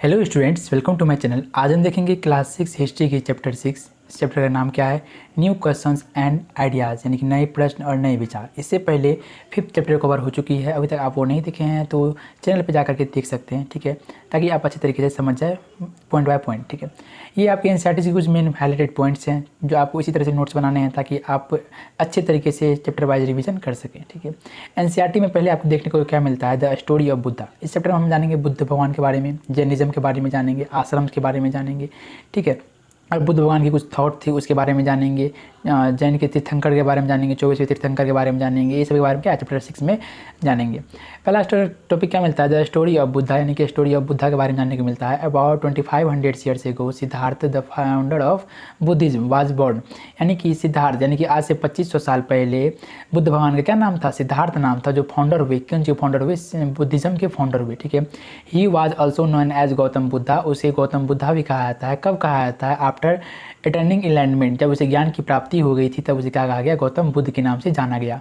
Hello students, welcome to my channel. आज हम देखेंगे क्लास 6 हिस्ट्री की चैप्टर 6। इस चैप्टर का नाम क्या है? न्यू क्वेश्चंस एंड आइडियाज़, यानी कि नए प्रश्न और नए विचार। इससे पहले 5th चैप्टर कवर हो चुकी है। अभी तक आप वो नहीं देखे हैं तो चैनल पे जाकर के देख सकते हैं, ठीक है, ताकि आप अच्छे तरीके से समझ जाए पॉइंट बाय पॉइंट, ठीक है। ये आपके एनसीईआरटी के कुछ मेन हाईलाइटेड पॉइंट्स हैं जो आपको इसी तरह से नोट्स बनाने हैं ताकि आप अच्छे तरीके से चैप्टर वाइज रिवीजन कर सकें, ठीक है। एनसीईआरटी में पहले आपको देखने को क्या मिलता है? The story of Buddha. इस चैप्टर में हम जानेंगे बुद्ध भगवान के बारे में, जैनिज्म के बारे में जानेंगे, आश्रम के बारे में जानेंगे, ठीक है। और बुद्ध भगवान की कुछ थॉट थी उसके बारे में जानेंगे, जैन के तीर्थंकर के बारे में जानेंगे, 24वें तीर्थंकर के बारे में जानेंगे। ये सब के बारे में क्या चैप्टर 6 में जानेंगे। पहला टॉपिक क्या मिलता है? द स्टोरी ऑफ बुद्धा, यानी कि स्टोरी ऑफ बुद्धा के बारे में जानने को मिलता है। About 2500 years ago Siddhartha the founder of Buddhism was born, यानी कि सिद्धार्थ, यानी कि आज से 2500 साल पहले बुद्ध भगवान का क्या नाम था? सिद्धार्थ नाम था, जो फाउंडर हुए। कौन जो फाउंडर हुए? बुद्धिज्म के फाउंडर हुए, ठीक है। He was also known as Gautam Buddha, उसे गौतम बुद्धा भी कहा जाता है। कब कहा जाता है? आफ्टर अटेनिंग एनलाइटमेंट, जब उसे ज्ञान की प्राप्ति हो गई थी तब उसे क्या कहा गया? गौतम बुद्ध के नाम से जाना गया।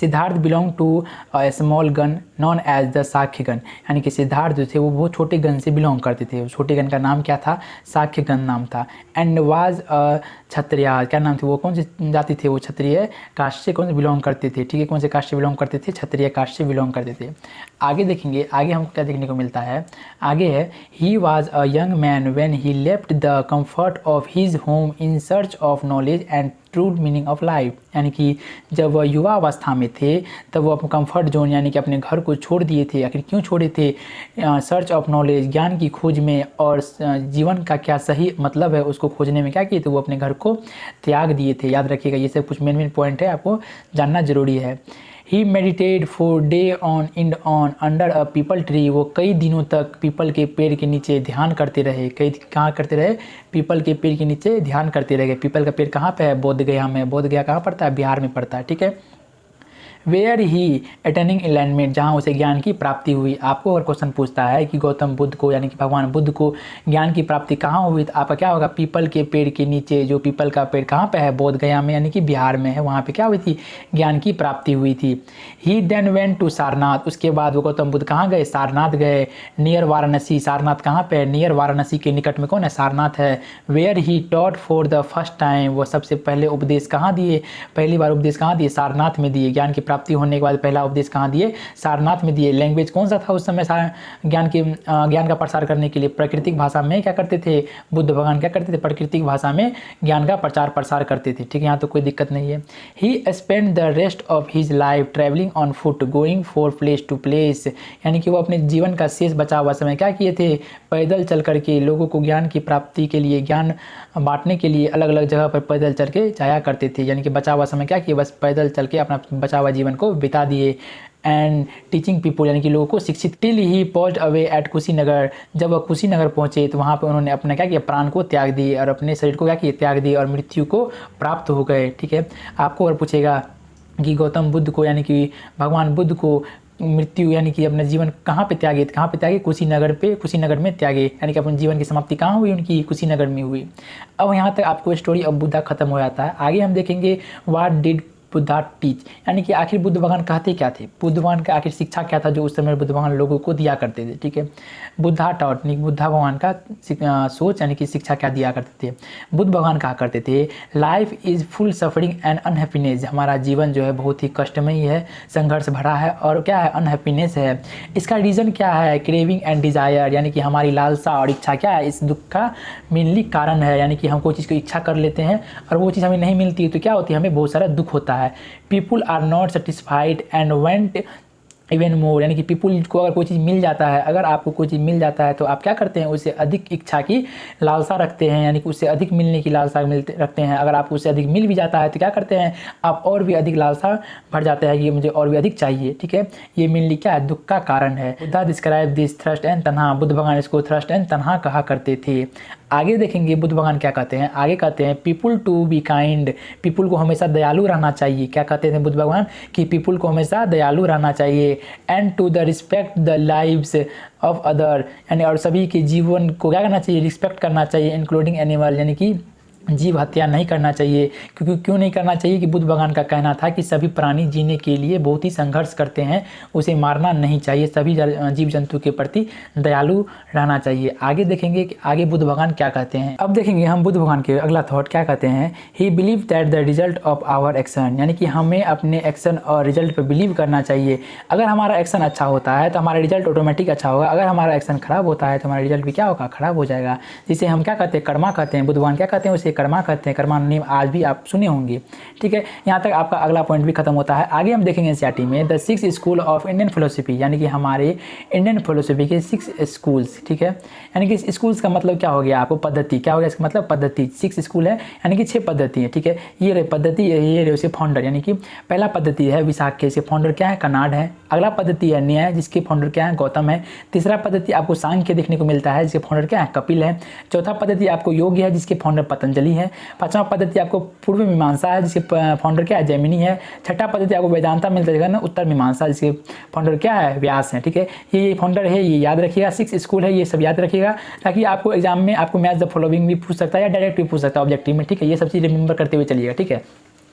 Siddhartha belong to a small gana known as the Shakya gana, यानी कि सिद्धार्थ जो थे वो बहुत छोटे गन से बिलोंग करते थे। उस छोटे गन का नाम क्या था? साख्य गन नाम था। एंड वाज अ क्षत्रिय, क्या नाम थे? वो कौन सी जाति थे? वो क्षत्रिय कास्ट से कौन से बिलोंग करते थे, ठीक है। कौन से कास्ट से बिलोंग करते थे? क्षत्रिय कास्ट से बिलोंग करते थे। आगे देखेंगे, आगे हमको क्या देखने को मिलता है? आगे है he was a young man when he left the comfort of his home in search of knowledge and true meaning of life, यानी कि जब वह युवा अवस्था में थे तब वो अपने कंफर्ट जोन यानी कि अपने घर को छोड़ दिए थे। आखिर क्यों छोड़े थे? सर्च ऑफ नॉलेज, ज्ञान की खोज में, और जीवन का क्या सही मतलब है उसको खोजने में क्या किए थे? वो अपने घर को त्याग दिए थे। याद रखिएगा, ये सब कुछ मेन पॉइंट है, आपको जानना जरूरी है। He meditate for day on end on under a peepal tree, वो कई दिनों तक पीपल के पेड़ के नीचे ध्यान करते रहे। कहाँ करते रहे? पीपल के पेड़ के नीचे ध्यान करते रहे। पीपल का पेड़ कहाँ पे है? बोध गया में। बोध गया कहाँ पड़ता है? बिहार में पड़ता है, ठीक है। वेयर ही अटेनिंग एनलाइटमेंट, जहाँ उसे ज्ञान की प्राप्ति हुई। आपको अगर क्वेश्चन पूछता है कि गौतम बुद्ध को, यानी कि भगवान बुद्ध को ज्ञान की प्राप्ति कहाँ हुई, तो आपका क्या होगा? पीपल के पेड़ के नीचे। जो पीपल का पेड़ कहाँ पे है? बोध गया में, यानी कि बिहार में है। वहाँ पे क्या हुई थी? ज्ञान की प्राप्ति हुई थी। ही देन वेंट टू सारनाथ, उसके बाद वो गौतम बुद्ध कहाँ गए? सारनाथ गए। नियर वाराणसी, सारनाथ कहाँ पे है? नियर वाराणसी के निकट में कौन है? सारनाथ है। Where he taught for the first time, वो सबसे पहले उपदेश कहाँ दिए? पहली बार उपदेश कहाँ दिए? सारनाथ में दिए। ज्ञान की प्राप्ति होने के बाद पहला उपदेश कहाँ दिए? सारनाथ में दिए। लैंग्वेज कौन सा था उस समय ज्ञान का प्रसार करने के लिए? प्राकृतिक भाषा में क्या करते थे? बुद्ध भगवान क्या करते थे? प्राकृतिक भाषा में ज्ञान का प्रचार प्रसार करते थे, ठीक है। यहाँ तो कोई दिक्कत नहीं है। He spend the rest of his life travelling on foot going for place to place, यानी कि वो अपने जीवन का शेष बचा हुआ समय क्या किए थे? पैदल चल करके लोगों को ज्ञान की प्राप्ति के लिए, ज्ञान बांटने के लिए अलग अलग जगह पर पैदल चल के जाया करते थे। यानी कि बचा हुआ समय क्या किए? बस पैदल चल के अपना बचा हुआ जीवन को बिता दिए। एंड टीचिंग पीपल, यानी कि लोगों को शिक्षित। Till he paused away at Kushinagar, जब वह कुशीनगर पहुँचे तो वहाँ पर उन्होंने अपना क्या किया? प्राण को त्याग दिए और अपने शरीर को क्या किए? त्याग दिए और मृत्यु को प्राप्त हो गए, ठीक है। आपको अगर पूछेगा कि गौतम बुद्ध को, यानी कि भगवान बुद्ध को मृत्यु, यानी कि अपना जीवन कहाँ पे त्यागे? कहाँ पे त्यागे? कुशीनगर पे, कुशीनगर में त्यागे, यानी कि अपने जीवन की समाप्ति कहाँ हुई उनकी? कुशीनगर में हुई। अब यहाँ तक आपको स्टोरी ऑफ बुद्धा खत्म हो जाता है। आगे हम देखेंगे व्हाट डिड बुद्धा टीच, यानी कि आखिर बुद्ध भगवान कहते क्या थे? बुद्ध भगवान का आखिर शिक्षा क्या था जो उस समय बुद्ध भगवान लोगों को दिया करते थे, ठीक है। बुद्धा टॉट, यानी बुद्धा भगवान का सोच, यानी कि शिक्षा क्या दिया करते थे? बुद्ध भगवान कहा करते थे life is full suffering and unhappiness, हमारा जीवन जो है बहुत ही कष्टमयी है, संघर्ष भरा है और क्या है? अनहैप्पीनेस है। इसका रीज़न क्या है? क्रेविंग एंड डिज़ायर, यानी कि हमारी लालसा और इच्छा क्या है? इस दुख का मेनली कारण है। यानी कि हम कोई चीज़ को इच्छा कर लेते हैं और वो चीज़ हमें नहीं मिलती है तो क्या होती है? हमें बहुत सारा दुख होता है। People are not satisfied and went even more, यानी कि पीपुल को अगर कोई चीज़ मिल जाता है, अगर आपको कोई चीज़ मिल जाता है तो आप क्या करते हैं? उससे अधिक इच्छा की लालसा रखते हैं, यानी कि उससे अधिक मिलने की लालसा रखते हैं। अगर आपको उससे अधिक मिल भी जाता है तो क्या करते हैं? आप और भी अधिक लालसा भर जाते हैं कि मुझे और भी अधिक चाहिए, ठीक है। ये मेनली क्या है? दुख का कारण है। Buddha describe this thrust and तन्हा, बुद्ध भगवान इसको थ्रस्ट एंड तन्हा कहा करते थे। आगे देखेंगे बुद्ध भगवान क्या कहते हैं। आगे कहते हैं people to be kind, people को हमेशा दयालु रहना चाहिए। क्या कहते थे बुद्ध भगवान? कि पीपुल को हमेशा दयालु रहना चाहिए। And to the respect the lives of other, यानी और सभी के जीवन को क्या करना चाहिए? रिस्पेक्ट करना चाहिए, इंक्लूडिंग एनिमल, यानी कि जीव हत्या नहीं करना चाहिए, क्योंकि क्यों नहीं करना चाहिए कि बुद्ध भगवान का कहना था कि सभी प्राणी जीने के लिए बहुत ही संघर्ष करते हैं, उसे मारना नहीं चाहिए, सभी जीव जंतु के प्रति दयालु रहना चाहिए। आगे देखेंगे कि आगे बुद्ध भगवान क्या कहते हैं। अब देखेंगे हम बुद्ध भगवान के अगला थॉट क्या कहते हैं। He believe that the result of our action, यानी कि हमें अपने एक्शन और रिजल्ट पर बिलीव करना चाहिए। अगर हमारा एक्शन अच्छा होता है तो हमारा रिजल्ट ऑटोमेटिक अच्छा होगा, अगर हमारा एक्शन खराब होता है तो हमारा रिजल्ट भी क्या होगा, खराब हो जाएगा। जिसे हम क्या कहते हैं, कर्मा कहते हैं। बुद्ध भगवान क्या कहते हैं, उसे कर्मा कहते हैं। कर्मा नियम आज भी आप सुने होंगे। ठीक है, यहाँ तक आपका अगला पॉइंट भी खत्म होता है। आगे हम देखेंगे एनसीईआरटी में the 6 school of Indian philosophy, यानी कि हमारे इंडियन फिलोसफी के 6 स्कूल्स। ठीक है, यानी कि स्कूल्स का मतलब क्या हो गया आपको, पद्धति क्या हो गया, इसका मतलब पद्धति। 6 स्कूल है यानी कि 6 पद्धति है। ठीक है, ये रहे पद्धति, ये रहे उसे फाउंडर, यानी कि पहला पद्धति है विशाख्य, इसके फाउंडर क्या है, कनाड है। अगला पद्धति है न्याय, जिसके फाउंडर क्या है, गौतम है। तीसरा पद्धति आपको सांख्य देखने को मिलता है, जिसके फाउंडर क्या है, कपिल है। चौथा पद्धति आपको योग है, जिसके फाउंडर पतंजलि है। पांचवा पद्धति आपको पूर्व मीमांसा है, जिसके फाउंडर क्या है, जैमिनी है। छठा पद्धति आपको वेदांता मिलता है ना, उत्तर मीमांसा, जिसके फाउंडर क्या है, व्यास है। ठीक है, ये फाउंडर है, ये याद रखिएगा। 6 स्कूल है, ये सब याद रखिएगा, ताकि आपको एग्जाम में आपको मैच द फॉलोइंग भी पूछ सकता है या डायरेक्ट भी पूछ सकता है ऑब्जेक्टिव में। ठीक है, ये सब चीज़ रिमेंबर करते हुए चलिएगा। ठीक है,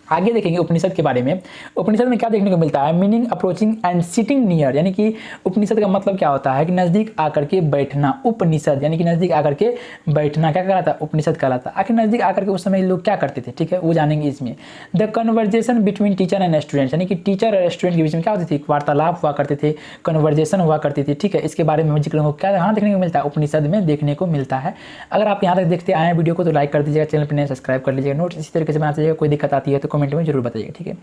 आगे देखेंगे उपनिषद के बारे में। उपनिषद में क्या देखने को मिलता है, meaning approaching and sitting near, यानी कि उपनिषद का मतलब क्या होता है कि नज़दीक आकर के बैठना। उपनिषद यानी कि नज़दीक आकर के बैठना क्या कहलाता है, उपनिषद कहलाता है। आखिर नज़दीक आकर के उस समय लोग क्या करते थे, ठीक है, वो जानेंगे इसमें। The conversation between teacher and students, यानी कि टीचर और स्टूडेंट के बीच में क्या होती थी, वार्तालाप हुआ करते थे, कन्वर्जेशन हुआ करती थी। ठीक है, इसके बारे में जिक्र क्या यहाँ देखने को मिलता है, उपनिषद में देखने को मिलता है। अगर आप यहाँ तक देखते आए हैं वीडियो को तो लाइक कर दीजिएगा, चैनल पर नए सब्सक्राइब कर लीजिएगा। नोट्स इसी तरीके से बनाना चाहिए, कोई दिक्कत आती है तो कमेंट में जरूर बताइएगा। ठीक है,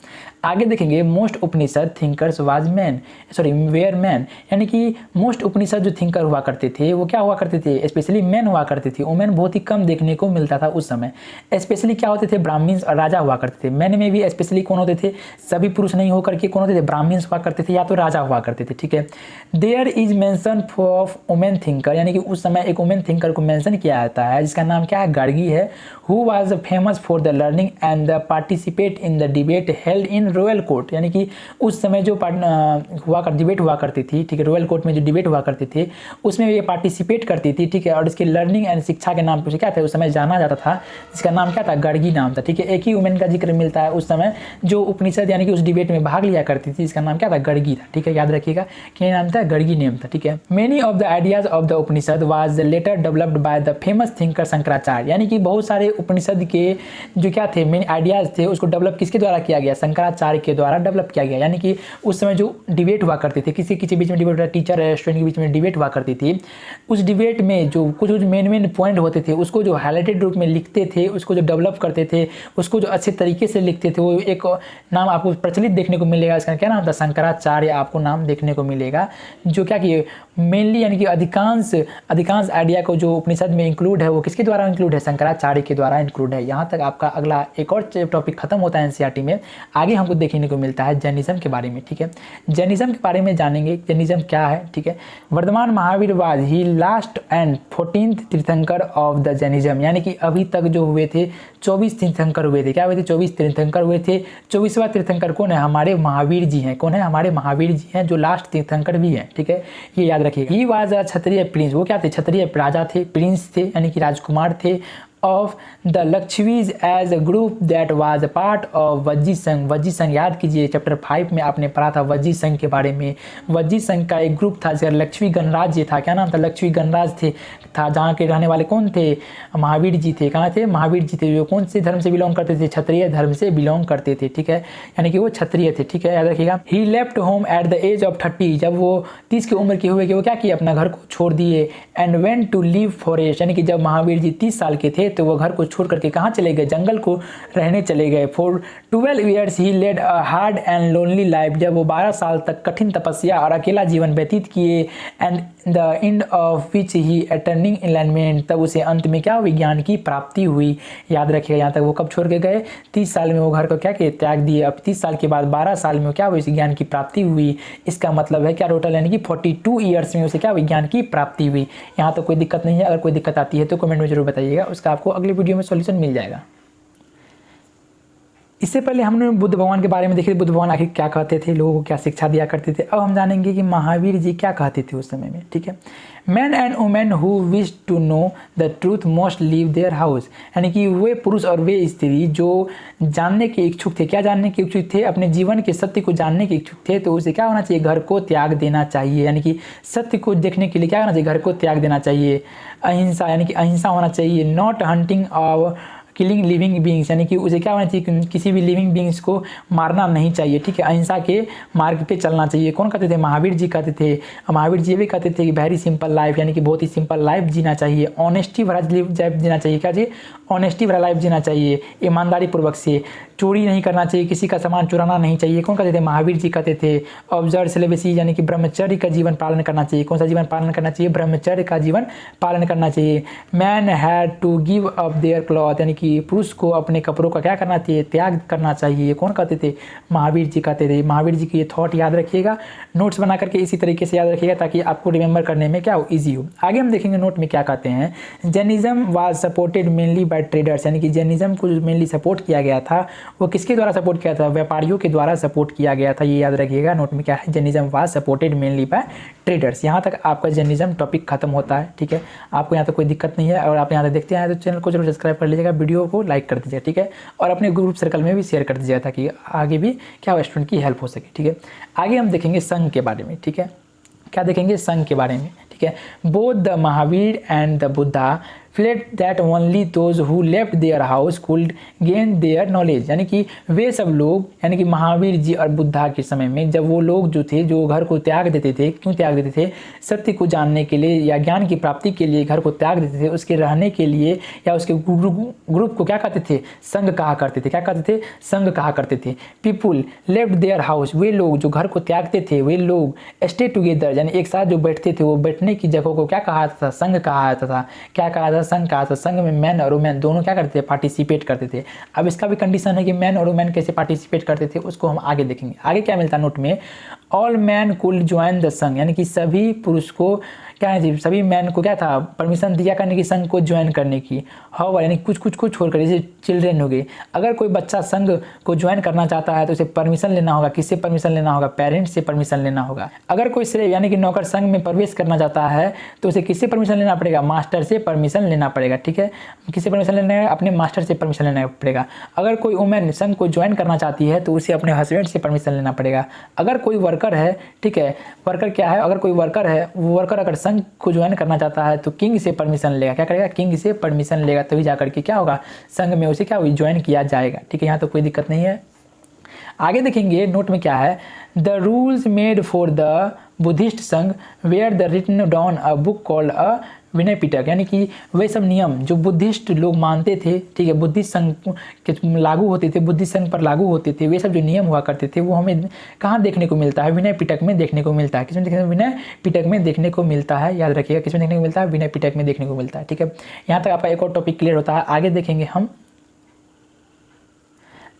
आगे देखेंगे most Upanishad thinkers was man, sorry were man, यानी कि मोस्ट उपनिषद जो थिंकर हुआ करते थे वो क्या हुआ करते थे, स्पेशली मैन हुआ करते थे। वुमेन बहुत ही कम देखने को मिलता था उस समय। स्पेशली क्या होते थे, ब्राह्मण्स और राजा हुआ करते थे। मैन में भी स्पेशली कौन होते थे, सभी पुरुष नहीं होकर के कौन होते थे, ब्राह्मण्स हुआ करते थे या तो राजा हुआ करते थे। ठीक है, there is mention of women thinker, यानी कि उस समय एक वुमेन थिंकर को मेंशन किया जाता है, जिसका नाम क्या है, गार्गी है। Who was famous for the learning and the participate in the debate held in royal court, यानी कि उस समय जो डिबेट हुआ करती थी। ठीक है, रॉयल कोर्ट में जो डिबेट हुआ करती थी उसमें ये पार्टिसिपेट करती थी। ठीक है, और इसके लर्निंग एंड शिक्षा के नाम पर क्या था उस समय जाना जाता था, जिसका नाम क्या था, गार्गी नाम था। ठीक है, एक ही वुमेन का जिक्र मिलता है उस समय जो उपनिषद यानी कि उस डिबेट में भाग लिया करती थी, इसका नाम क्या था, गार्गी था। ठीक है, याद रखिएगा क्या नाम था, गार्गी नेम था। ठीक है, many of the ideas of the Upanishad was later developed by the famous thinker Shankaracharya, यानी कि बहुत सारे उपनिषद के जो क्या थे मेन आइडियाज थे उसको डेवलप किसके द्वारा किया गया, शंकराचार्य के द्वारा डेवलप किया गया। यानी कि उस समय जो डिबेट हुआ करती थी, किसी किसी बीच में डिबेट, टीचर और स्टूडेंट के बीच में डिबेट हुआ करती थी, उस डिबेट में जो कुछ मेन पॉइंट होते थे उसको जो हाईलाइटेड रूप में लिखते थे, उसको जो डेवलप करते थे, उसको जो अच्छे तरीके से लिखते थे, वो एक नाम आपको प्रचलित देखने को मिलेगा। इसका क्या नाम था, शंकराचार्य आपको नाम देखने को मिलेगा। जो क्या कि मेनली यानी कि अधिकांश आइडिया को जो उपनिषद में इंक्लूड है वो किसके द्वारा इंक्लूड है, शंकराचार्य के द्वारा इंक्लूड है। यहाँ तक आपका अगला एक और टॉपिक खत्म होता है एनसीईआरटी में। आगे हमको देखने को मिलता है जैनिज्म के बारे में। ठीक है, जैनिज्म के बारे में जानेंगे, जैनिज्म क्या है। ठीक है, Vardhaman Mahavir was he last and 14th tirthankar of the Jainism, यानी कि अभी तक जो हुए थे 24 तीर्थंकर हुए थे। क्या हुए थे, 24 तीर्थंकर हुए थे। 24वां तीर्थंकर कौन है, हमारे महावीर जी हैं। कौन है, हमारे महावीर जी हैं जो लास्ट तीर्थंकर भी हैं। ठीक है, ये याद रखिएगा। He was a Kshatriya Prince, वो क्या थे, क्षत्रिय राजा थे, प्रिंस थे यानी कि राजकुमार थे। Of the Licchavis as a group that was a part of Vajji Sangha. Vajji संघ याद कीजिए, चैप्टर 5 में आपने पढ़ा था वज्जी संघ के बारे में। वज्जी संघ का एक ग्रुप था जिसका लक्ष्मी गणराज्य था। क्या नाम था, लक्ष्मी गणराज था, जहाँ के रहने वाले कौन थे, महावीर जी थे। कहाँ थे, महावीर जी थे, जो कौन से धर्म से बिलोंग करते थे, क्षत्रिय धर्म से बिलोंग करते थे। ठीक है, यानी कि वो क्षत्रिय थे। ठीक है, याद रखिएगा। He left home at the age of 30, जब वो 30 की उम्र के हुए कि वो क्या किए, अपना घर को छोड़ दिए। And went to live forest, यानी कि जब महावीर जी 30 साल के थे तो वो घर को छोड़ करके कहाँ चले गए, जंगल को रहने चले गए। For 12 years he led a hard and lonely life, जब वो 12 साल तक कठिन तपस्या और अकेला जीवन व्यतीत किए। And the end of which he attaining enlightenment, तब उसे अंत में क्या, विज्ञान की प्राप्ति हुई। याद रखिएगा, यहाँ तक वो कब छोड़ के गए, 30 साल में वो घर को क्या किए, त्याग दिए। अब 30 साल के बाद 12 साल में क्या हुई, ज्ञान की प्राप्ति हुई। इसका मतलब है क्या, टोटल यानी कि 42 ईयर्स में उसे क्या, विज्ञान की प्राप्ति हुई। यहाँ तो कोई दिक्कत नहीं है, अगर कोई दिक्कत आती है तो कमेंट में जरूर बताइएगा, उसका आपको अगली वीडियो में सॉल्यूशन मिल जाएगा। इससे पहले हमने बुद्ध भगवान के बारे में देखे, बुद्ध भगवान आखिर क्या कहते थे, लोगों को क्या शिक्षा दिया करते थे। अब हम जानेंगे कि महावीर जी क्या कहते थे उस समय में, ठीक है। Man and women who wish to know the truth most leave their house, यानी कि वे पुरुष और वे स्त्री जो जानने के इच्छुक थे, क्या जानने के इच्छुक थे, अपने जीवन के सत्य को जानने के इच्छुक थे, तो उसे क्या होना चाहिए, घर को त्याग देना चाहिए। यानी कि सत्य को देखने के लिए क्या होना चाहिए, घर को त्याग देना चाहिए। अहिंसा, यानी कि अहिंसा होना चाहिए। नॉट हंटिंग और किलिंग लिविंग बींग्स, यानी कि उसे क्या होना चाहिए, किसी भी लिविंग बींग्स को मारना नहीं चाहिए, ठीक है। अहिंसा के मार्ग पे चलना चाहिए। कौन कहते थे, महावीर जी कहते थे। महावीर जी भी कहते थे कि वेरी सिंपल लाइफ, यानी कि बहुत ही सिंपल लाइफ जीना चाहिए। ऑनेस्टी भरा लाइफ जीना चाहिए, क्या चाहिए, ऑनेस्टी भरा लाइफ जीना चाहिए, ईमानदारी पूर्वक से। चोरी नहीं करना चाहिए, किसी का सामान चुराना नहीं चाहिए। कौन कहते थे, महावीर जी कहते थे। ऑब्जर्व सेलिबेसी, यानी कि ब्रह्मचर्य का जीवन पालन करना चाहिए। कौन सा जीवन पालन करना चाहिए, ब्रह्मचर्य का जीवन पालन करना चाहिए। Man had to give up their cloth, यानी कि पुरुष को अपने कपड़ों का क्या करना चाहिए, त्याग करना चाहिए। कौन कहते थे, महावीर जी कहते थे। महावीर जी की ये थॉट याद रखिएगा, नोट्स बना करके इसी तरीके से याद रखिएगा ताकि आपको रिमेंबर करने में क्या हो, ईजी हो। आगे हम देखेंगे नोट में क्या कहते हैं। Jainism was supported mainly by traders, यानी कि जैनिज्म को मेनली सपोर्ट किया गया था, वो किसके द्वारा सपोर्ट किया था, व्यापारियों के द्वारा सपोर्ट किया गया था। ये याद रखिएगा नोट में क्या है, Jainism was supported mainly by traders. यहाँ तक आपका जैनिज्म टॉपिक खत्म होता है, ठीक है। आपको यहाँ तक कोई दिक्कत नहीं है, और आप यहाँ तक देखते हैं तो चैनल को जरूर सब्सक्राइब कर लीजिएगा, वीडियो को लाइक कर दीजिएगा, ठीक है। और अपने ग्रुप सर्कल में भी शेयर कर दीजिएगा ताकि आगे भी क्या हो, स्टूडेंट की हेल्प हो सके, ठीक है। आगे हम देखेंगे संघ के बारे में, ठीक है। क्या देखेंगे, संघ के बारे में, ठीक है। Both the Mahavir and the Buddha flat that only those who left their house could gain their knowledge, यानी कि वे सब लोग, यानी कि महावीर जी और बुद्धा के समय में जब वो लोग जो थे, जो घर को त्याग देते थे, क्यों त्याग देते थे, सत्य को जानने के लिए या ज्ञान की प्राप्ति के लिए घर को त्याग देते थे, उसके रहने के लिए या उसके ग्रुप को क्या कहते थे, संघ कहा करते थे। क्या कहते थे, संघ कहा करते थे। पीपुल लेफ्ट देयर हाउस, वे लोग जो घर को त्यागते थे, वे लोग स्टे टुगेदर, यानी एक साथ जो बैठते थे, वो बैठने की जगह को क्या कहा था, संघ कहा था। क्या कहा था, संघ कहा था। संघ में मैन और वुमेन दोनों क्या करते थे, पार्टिसिपेट करते थे। अब इसका भी कंडीशन है कि मैन और वुमेन कैसे पार्टिसिपेट करते थे, उसको हम आगे देखेंगे। आगे क्या मिलता है नोट में, all man could join the संघ, यानी कि सभी पुरुष को क्या है, सभी मैन को क्या था, परमिशन दिया करने की, संघ को ज्वाइन करने की। हाउ, यानी कुछ कुछ को छोड़कर, जैसे चिल्ड्रेन हो गए, अगर कोई बच्चा संघ को ज्वाइन करना चाहता है तो उसे परमिशन लेना होगा। किससे परमिशन लेना होगा, पेरेंट्स से परमिशन लेना होगा। अगर कोई स्लेव यानी कि नौकर संघ में प्रवेश करना चाहता है तो उसे किससे परमिशन लेना पड़ेगा, मास्टर से परमिशन लेना पड़ेगा, ठीक है। किससे परमिशन लेना है, अपने मास्टर से परमिशन लेना पड़ेगा। अगर कोई वुमेन संघ को ज्वाइन करना चाहती है तो उसे अपने हस्बैंड से परमिशन लेना पड़ेगा। अगर कोई वर्कर है, ठीक है, वर्कर क्या है, अगर कोई वर्कर है, वो वर्कर अगर संघ को ज्वाइन करना चाहता है तो किंग से परमिशन लेगा। क्या करेगा, किंग से परमिशन लेगा, तभी जाकर के क्या होगा, संघ में उसे क्या होगी, ज्वाइन किया जाएगा, ठीक है। यहाँ तो कोई दिक्कत नहीं है। आगे देखेंगे नोट में क्या है, the rules made for the Buddhist Sangha were the written down a book called a Vinaya Pitaka, यानी कि वे सब नियम जो बुद्धिस्ट लोग मानते थे, ठीक है, बुद्धिस्ट संघ के लागू होते थे, बुद्धिस्ट संघ पर लागू होते थे, वे सब जो नियम हुआ करते थे वो हमें कहाँ देखने को मिलता है, विनय पिटक में देखने को मिलता है। किसमें देखने को, विनय पिटक में देखने को मिलता है, याद रखिएगा, किसमें देखने को मिलता है, विनय पिटक में देखने को मिलता है, ठीक है। यहाँ तक आपका एक और टॉपिक क्लियर होता है। आगे देखेंगे हम,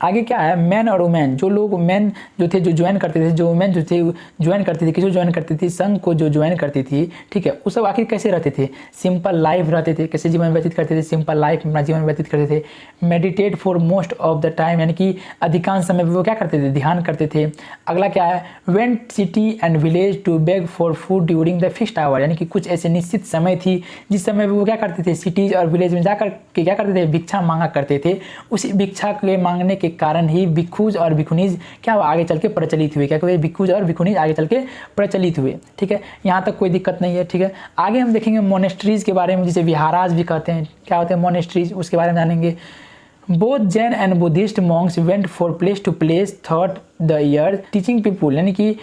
आगे क्या है, मैन और वुमेन, जो लोग मैन जो थे जो ज्वाइन करते थे, जो वुमेन जो थे ज्वाइन करती थी, किसको ज्वाइन करती थी, संघ को जो ज्वाइन करती थी, ठीक है, वो सब आखिर कैसे रहते थे, सिंपल लाइफ रहते थे। कैसे जीवन व्यतीत करते थे, सिंपल लाइफ अपना जीवन व्यतीत करते थे। Meditate for most of the time, यानी कि अधिकांश समय वो क्या करते थे, ध्यान करते थे। अगला क्या है, went city and village to beg for food during the fixed hour, यानी कि कुछ ऐसे निश्चित समय थी जिस समय वो क्या करते थे, सिटीज और विलेज में जाकर के क्या करते थे, भिक्षा मांगा करते थे। उसी भिक्षा के मांगने के कारण ही भिक्षुज और भिक्षुनीज क्या आगे चल के प्रचलित हुए। क्या कहते हैं, भिक्षुज और भिक्षुनीज आगे चल के प्रचलित हुए, ठीक है। यहाँ तक कोई दिक्कत नहीं है, ठीक है। आगे हम देखेंगे मोनेस्ट्रीज के बारे में, जिसे विहाराज भी कहते हैं। क्या होते हैं मोनेस्ट्रीज, उसके बारे में जानेंगे। Both Jain and Buddhist monks went for place to place throughout the year teaching people, यानी कि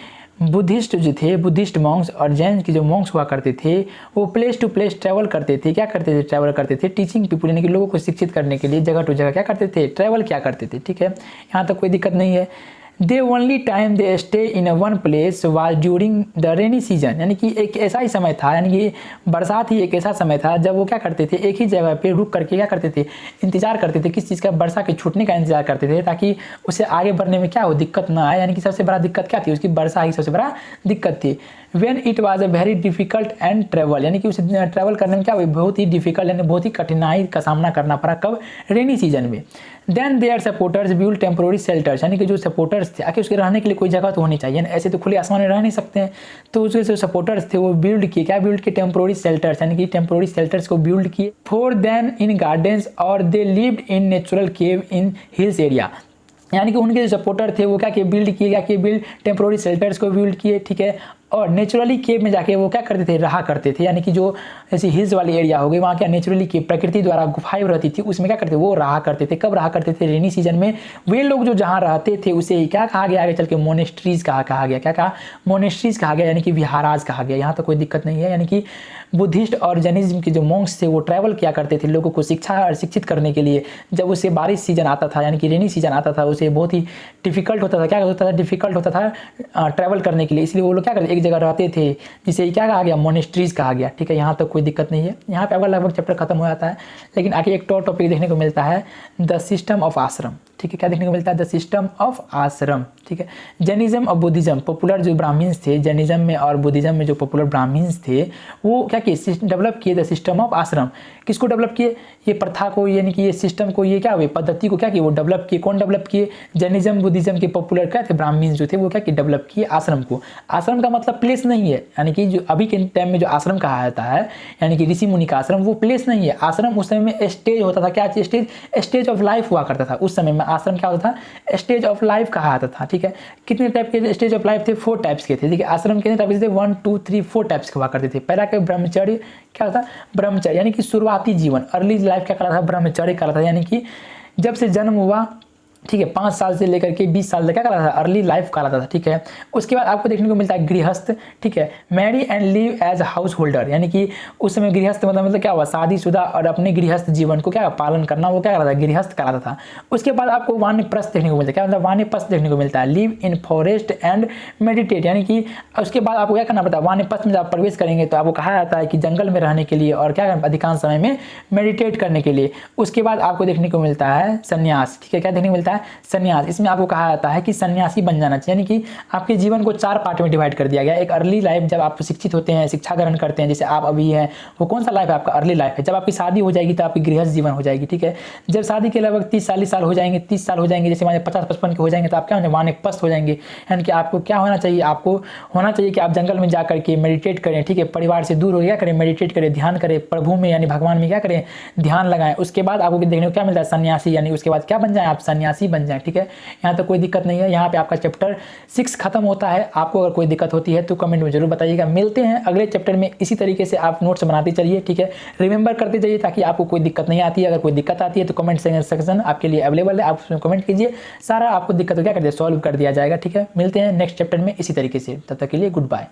बुद्धिस्ट जो थे, बुद्धिस्ट मॉन्क्स और जैन के जो मॉन्क्स हुआ करते थे वो प्लेस टू प्लेस ट्रैवल करते थे। क्या करते थे, ट्रैवल करते थे। टीचिंग पीपुल, यानी कि लोगों को शिक्षित करने के लिए जगह टू जगह क्या करते थे, ट्रैवल क्या करते थे, ठीक है। यहाँ तक कोई दिक्कत नहीं है। They only time they stay in one place was during the rainy season, यानी कि एक ऐसा ही समय था, यानी कि बरसात ही एक ऐसा समय था जब वो क्या करते थे, एक ही जगह पे रुक करके क्या करते थे, इंतजार करते थे। किस चीज़ का, वर्षा के छूटने का इंतजार करते थे, ताकि उसे आगे बढ़ने में क्या हो, दिक्कत ना आए। यानी कि सबसे बड़ा दिक्कत क्या थी, उसकी वर्षा ही सबसे बड़ा दिक्कत थी। When it was a very difficult and travel, यानी कि उसे ट्रैवल करने में क्या बहुत ही डिफिकल्ट यानी बहुत ही कठिनाई का सामना करना पड़ा। कब? रेनी सीजन में। Then their supporters build temporary shelters, यानी कि जो सपोर्टर्स थे आखिर उसके रहने के लिए कोई जगह तो होनी चाहिए ना, ऐसे तो खुले आसमान में रह नहीं सकते हैं। तो उसके जो सपोर्टर्स थे वो बिल्ड किए, क्या बिल्ड किए? टेम्पोररी शेल्टर्स, यानी कि टेम्पोररी शेल्टर्स को बिल्ड किए फॉर देन इन गार्डन्स और they lived in natural cave in hills area, यानी कि उनके जो सपोर्टर थे वो क्या किए? बिल्ड किए, क्या किए? बिल्ड टेम्पोररी शेल्टर्स को बिल्ड किए, ठीक है। और नेचुरली केव में जाके वो क्या करते थे? रहा करते थे, यानी कि जो ऐसी हिल्स वाली एरिया हो गई वहाँ क्या नेचुरली केव प्रकृति द्वारा गुफाएं रहती थी उसमें क्या करते? वो रहा करते थे। कब रहा करते थे? रेनी सीजन में। वे लोग जो जहाँ रहते थे उसे क्या कहा गया? आगे चल के मोनेस्ट्रीज कहा गया। क्या कहा? मोनेस्ट्रीज कहा गया, यानी कि विहाराज कहा गया। यहाँ तो कोई दिक्कत नहीं है, यानी कि बुद्धिस्ट और जैनिज्म के जो मॉन्क्स थे वो ट्रैवल किया करते थे लोगों को शिक्षा और शिक्षित करने के लिए। जब उसे बारिश सीजन आता था यानी कि रेनी सीजन आता था उसे बहुत ही डिफिकल्ट होता था। क्या होता था? डिफिकल्ट होता था ट्रैवल करने के लिए, इसलिए वो लोग क्या करते? एक जगह रहते थे, जिसे क्या कहा गया? मोनेस्ट्रीज कहा गया, ठीक है। यहाँ तक कोई दिक्कत नहीं है। यहाँ पे आपका लगभग चैप्टर खत्म हो जाता है, लेकिन आगे एक और टॉपिक देखने को मिलता है, द सिस्टम ऑफ आश्रम, ठीक है। क्या देखने को मिलता है? द सिस्टम ऑफ आश्रम, ठीक है। जैनिज्म और बुद्धिज्म, पॉपुलर जो ब्राह्मण्स थे जैनिज्म में और बुद्धिज्म में जो पॉपुलर ब्राह्मण्स थे वो क्या किए? डेवलप किए द सिस्टम ऑफ आश्रम। किसको डेवलप किए? ये प्रथा को, यानी कि ये सिस्टम को, ये क्या हुए? पद्धति को क्या किए? वो डेवलप किए। कौन डेवलप किए? जैनिज्म बुद्धिज्म के पॉपुलर क्या थे? ब्राह्मण्स जो थे वो क्या किए? डेवलप किए आश्रम को। आश्रम का मतलब प्लेस नहीं है, यानी कि जो अभी के टाइम में जो आश्रम कहा जाता है यानी कि ऋषि मुनि का आश्रम, वो प्लेस नहीं है। आश्रम उस समय में स्टेज होता था। क्या स्टेज? स्टेज ऑफ लाइफ हुआ करता था उस समय में। आश्रम क्या होता था? स्टेज ऑफ लाइफ कहा जाता था, ठीक है। कितने टाइप के स्टेज ऑफ लाइफ थे? 4 टाइप्स के थे, ठीक है। आश्रम कितने टाइप के थे? 1 2 3 4 टाइप्स के हुआ करते थे। पहला क्या? ब्रह्मचर्य, क्या होता? ब्रह्मचर्य, यानी कि शुरुआती जीवन, अर्ली लाइफ क्या कहलाता था? ब्रह्मचर्य कहलाता था, यानी कि जब से जन्म हुआ, ठीक है, 5 साल से लेकर के 20 साल तक क्या कहलाता था? अर्ली लाइफ कहलाता था, ठीक है। उसके बाद आपको देखने को मिलता है गृहस्थ, ठीक है। Marry and live as householder, यानी कि उस समय गृहस्थ मतलब क्या हुआ? शादीशुदा और अपने गृहस्थ जीवन को क्या पालन करना, वो क्या कहलाता था? गृहस्थ कहलाता था। उसके बाद आपको वानप्रस्थ देखने को मिलता है। क्या मतलब? वानप्रस्थ देखने को मिलता है, live in forest and meditate, यानी कि उसके बाद आपको क्या करना पड़ता है? वानप्रस्थ में जब आप प्रवेश करेंगे तो आपको कहा जाता है कि जंगल में रहने के लिए और क्या अधिकांश समय में मेडिटेट करने के लिए। उसके बाद आपको देखने को मिलता है संन्यास, ठीक है। क्या देखने को मिलता है? संन्यास। इसमें आपको कहा जाता है कि सन्यासी बन जाना चाहिए, यानी कि आपके जीवन को 4 पार्ट में डिवाइड कर दिया गया। एक अर्ली लाइफ, जब आप शिक्षित होते हैं, शिक्षा ग्रहण करते हैं, जैसे आप अभी हैं, वो कौन सा लाइफ है आपका? अर्ली लाइफ है। जब आपकी शादी हो जाएगी तो आपकी गृहस्थ जीवन हो जाएगी, ठीक है। जब शादी के लगभग 30-40 साल हो जाएंगे, 30 साल हो जाएंगे, जैसे मान 50-55 के हो जाएंगे तो आप क्या हो जाएंगे? वानप्रस्थ हो जाएंगे। यानी कि आपको क्या होना चाहिए? आपको होना चाहिए कि आप जंगल में जाकर के मेडिटेट करें, ठीक है। परिवार से दूर हो क्या करें? मेडिटेट करें, ध्यान करें, प्रभु में यानी भगवान में क्या करें? ध्यान लगाएं। उसके बाद आपको देखने को क्या मिलता है? सन्यासी, यानी उसके बाद क्या बन जाए? आप सन्यासी बन जाए, ठीक है। यहाँ तो कोई दिक्कत नहीं है। यहाँ पे आपका चैप्टर 6 खत्म होता है। आपको अगर कोई दिक्कत होती है तो कमेंट में जरूर बताइएगा। मिलते हैं अगले चैप्टर में। इसी तरीके से आप नोट्स बनाते चलिए, ठीक है। रिमेंबर करते जाइए ताकि आपको कोई दिक्कत नहीं आती है। अगर कोई दिक्कत आती है तो कमेंट सेक्शन आपके लिए अवेलेबल है, आप उसमें कमेंट कीजिए, सारा आपको दिक्कत क्या कर दिया? सॉल्व कर दिया जाएगा, ठीक है। मिलते हैं नेक्स्ट चैप्टर में इसी तरीके से। तब तक के लिए गुड बाय।